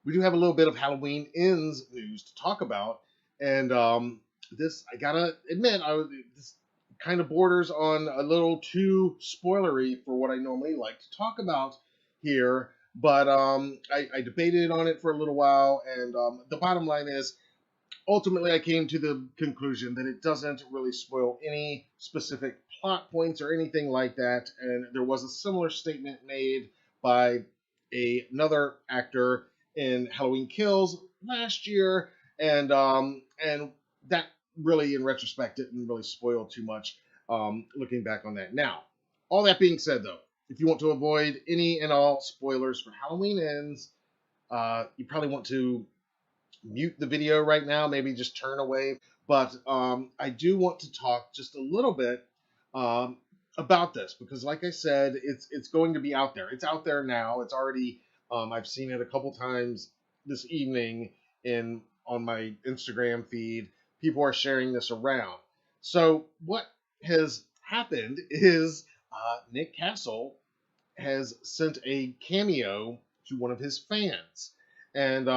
we do have a little bit of Halloween Ends news to talk about, and this I gotta admit, this kind of borders on a little too spoilery for what I normally like to talk about here. But I debated on it for a little while, and the bottom line is ultimately I came to the conclusion that it doesn't really spoil any specific plot points or anything like that. And there was a similar statement made by another actor in Halloween Kills last year, and that really, in retrospect, didn't really spoil too much. Looking back on that now, all that being said, though, if you want to avoid any and all spoilers for Halloween Ends, you probably want to mute the video right now, maybe just turn away. But I do want to talk just a little bit um, about this because, like I said, it's going to be out there. It's out there now. It's already. I've seen it a couple times this evening in on my Instagram feed. People are sharing this around. So what has happened is Nick Castle has sent a cameo to one of his fans, and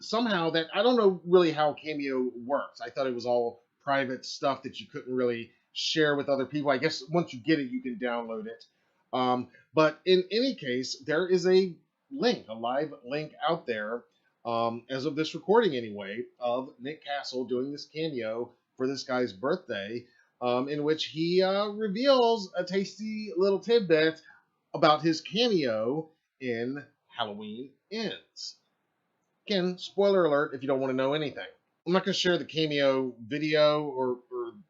somehow that I don't know really how Cameo works. I thought it was all private stuff that you couldn't really share with other people. I guess once you get it, you can download it. But in any case, there is a link, a live link out there, as of this recording anyway, of Nick Castle doing this cameo for this guy's birthday, in which he reveals a tasty little tidbit about his cameo in Halloween Ends. Again, spoiler alert if you don't want to know anything. I'm not going to share the cameo video or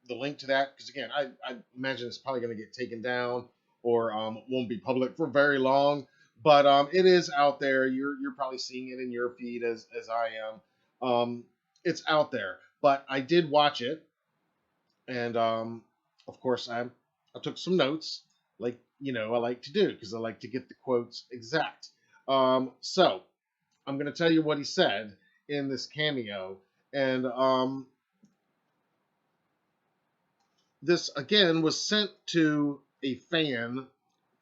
the link to that because, again, I imagine it's probably going to get taken down or won't be public for very long. But it is out there. You're probably seeing it in your feed as I am. It's out there. But I did watch it, and of course I took some notes, like I like to do because I like to get the quotes exact. So I'm going to tell you what he said in this cameo. And this, again, was sent to a fan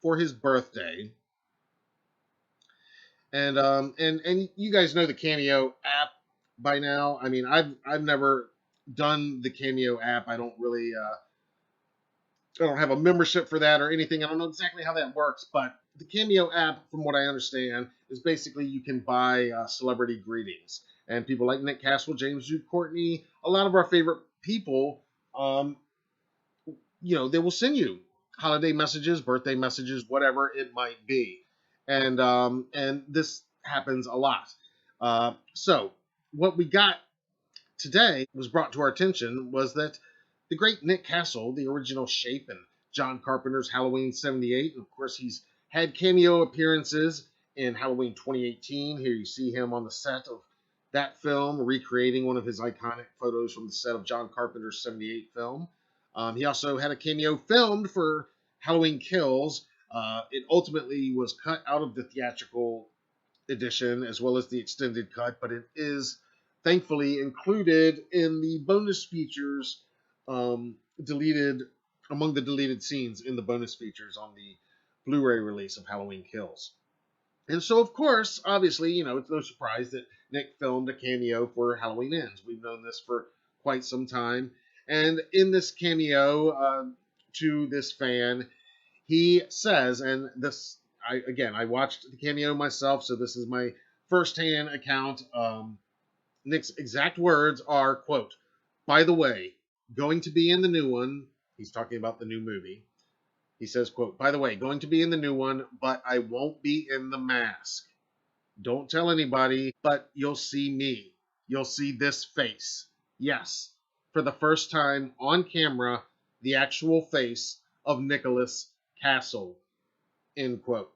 for his birthday. And you guys know the Cameo app by now. I mean, I've never done the Cameo app. I don't really I don't have a membership for that or anything. I don't know exactly how that works, but the Cameo app, from what I understand, is basically you can buy celebrity greetings. And people like Nick Castle, James Jude Courtney, a lot of our favorite people, they will send you holiday messages, birthday messages, whatever it might be. And this happens a lot. So what we got today was brought to our attention was that the great Nick Castle, the original Shape in John Carpenter's Halloween 78, and of course he's had cameo appearances in Halloween 2018. Here you see him on the set of that film, recreating one of his iconic photos from the set of John Carpenter's 78 film. He also had a cameo filmed for Halloween Kills. It ultimately was cut out of the theatrical edition as well as the extended cut, but it is thankfully included in the bonus features, deleted among the deleted scenes in the bonus features on the Blu-ray release of Halloween Kills. And so, of course, obviously, it's no surprise that Nick filmed a cameo for Halloween Ends. We've known this for quite some time. And in this cameo to this fan, he says, and this, I watched the cameo myself, so this is my firsthand account. Nick's exact words are, quote, "By the way, going to be in the new one," he's talking about the new movie. He says, quote, "By the way, going to be in the new one, but I won't be in the mask. Don't tell anybody, but you'll see me. You'll see this face. Yes, for the first time on camera, the actual face of Nicholas Castle," end quote.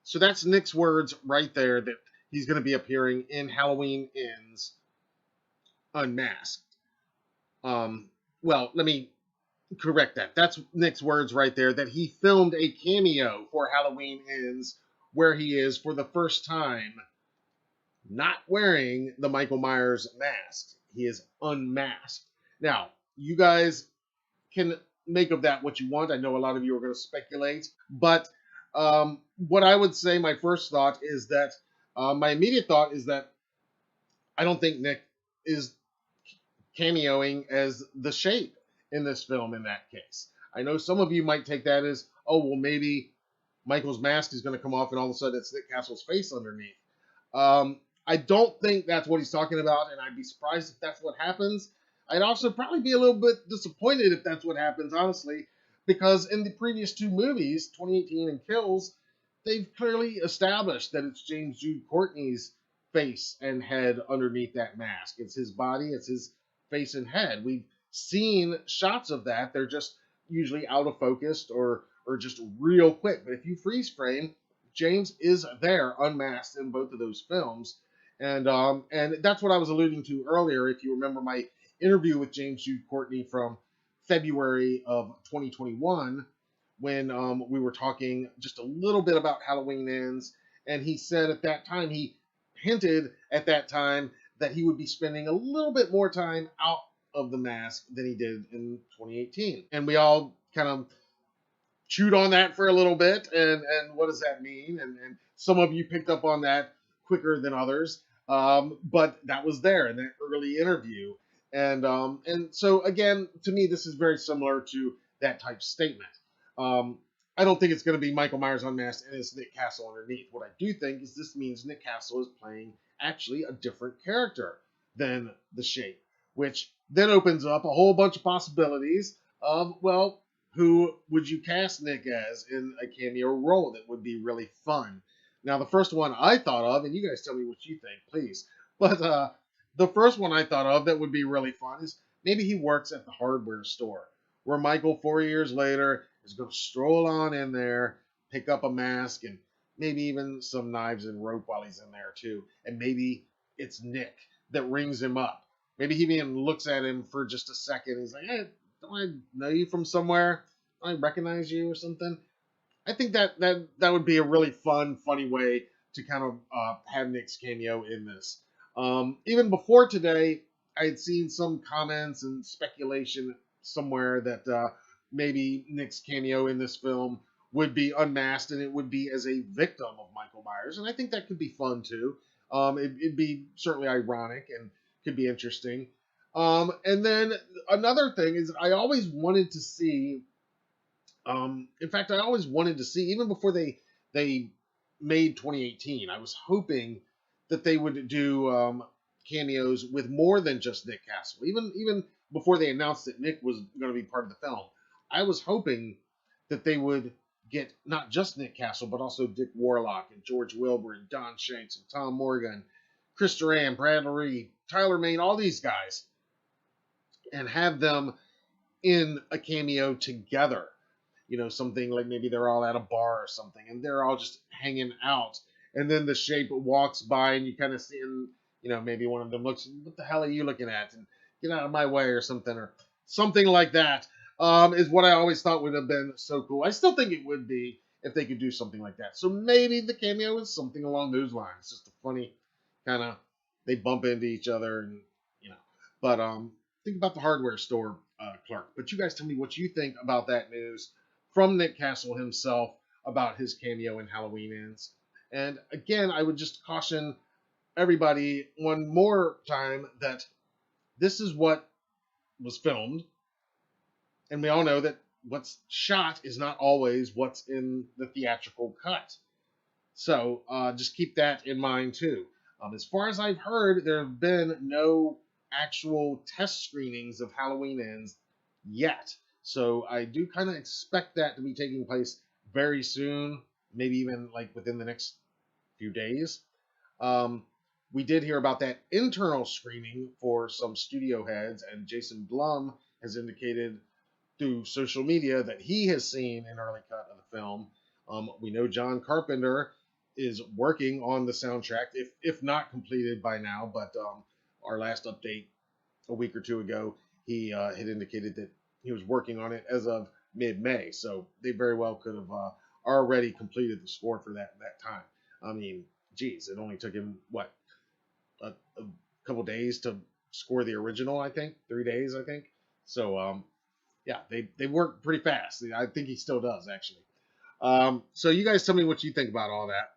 So that's Nick's words right there that he's going to be appearing in Halloween Ends unmasked. Well, let me correct that. That's Nick's words right there, that he filmed a cameo for Halloween Ends where he is, for the first time, not wearing the Michael Myers mask. He is unmasked. Now, you guys can make of that what you want. I know a lot of you are going to speculate, but what I would say, my first thought is that My immediate thought is that I don't think Nick is cameoing as the Shape in this film in that case. I know some of you might take that as, oh, well, maybe Michael's mask is going to come off and all of a sudden it's Nick Castle's face underneath. I don't think that's what he's talking about, and I'd be surprised if that's what happens. I'd also probably be a little bit disappointed if that's what happens, honestly, because in the previous two movies, 2018 and Kills, they've clearly established that it's James Jude Courtney's face and head underneath that mask. It's his body, it's his face and head. We've seen shots of that. They're just usually out of focus or just real quick. But if you freeze frame, James is there unmasked in both of those films. And that's what I was alluding to earlier. If you remember my interview with James Jude Courtney from February of 2021, when we were talking just a little bit about Halloween Ends, and he said at that time, he hinted at that time that he would be spending a little bit more time out of the mask than he did in 2018. And we all kind of chewed on that for a little bit, and what does that mean? And some of you picked up on that quicker than others, but that was there in that early interview. And so again, to me, this is very similar to that type statement. I don't think it's going to be Michael Myers unmasked and it's Nick Castle underneath. What I do think is this means Nick Castle is playing actually a different character than the Shape, which then opens up a whole bunch of possibilities of, well, who would you cast Nick as in a cameo role that would be really fun? Now, the first one I thought of, and you guys tell me what you think, please, but the first one I thought of that would be really fun is maybe he works at the hardware store, where Michael, 4 years later, is going to stroll on in there, pick up a mask, and maybe even some knives and rope while he's in there, too. And maybe it's Nick that rings him up. Maybe he even looks at him for just a second. He's like, hey, don't I know you from somewhere? Don't I recognize you or something? I think that would be a really fun, funny way to kind of have Nick's cameo in this. Even before today, I had seen some comments and speculation somewhere that maybe Nick's cameo in this film would be unmasked and it would be as a victim of Michael Myers. And I think that could be fun too. It'd be certainly ironic and could be interesting. And then another thing is I always wanted to see, in fact, I always wanted to see, even before they made 2018, I was hoping that they would do cameos with more than just Nick Castle. Even before they announced that Nick was going to be part of the film, I was hoping that they would get not just Nick Castle, but also Dick Warlock and George Wilbur and Don Shanks and Tom Morgan, Chris Duran, Bradley Reed, Tyler Mane, all these guys, and have them in a cameo together. You know, something like maybe they're all at a bar or something, and they're all just hanging out. And then the Shape walks by, and you kind of see him, you know, maybe one of them looks, what the hell are you looking at? And get out of my way or something like that, is what I always thought would have been so cool. I still think it would be if they could do something like that. So maybe the cameo is something along those lines. Just a funny kind of, they bump into each other and, you know. But think about the hardware store clerk. But you guys tell me what you think about that news from Nick Castle himself about his cameo in Halloween Ends. And again, I would just caution everybody one more time that this is what was filmed. And we all know that what's shot is not always what's in the theatrical cut. So just keep that in mind too. As far as I've heard, there have been no actual test screenings of Halloween Ends yet. So I do kind of expect that to be taking place very soon, maybe even like within the next few days. We did hear about that internal screening for some studio heads, and Jason Blum has indicated through social media that he has seen an early cut of the film. We know John Carpenter is working on the soundtrack, if not completed by now, but our last update a week or two ago, he had indicated that he was working on it as of mid-May, so they very well could have already completed the score for that time. I mean, geez, it only took him, what, a couple days to score the original, I think? 3 days, I think? So, yeah, they work pretty fast. I think he still does, actually. So you guys tell me what you think about all that.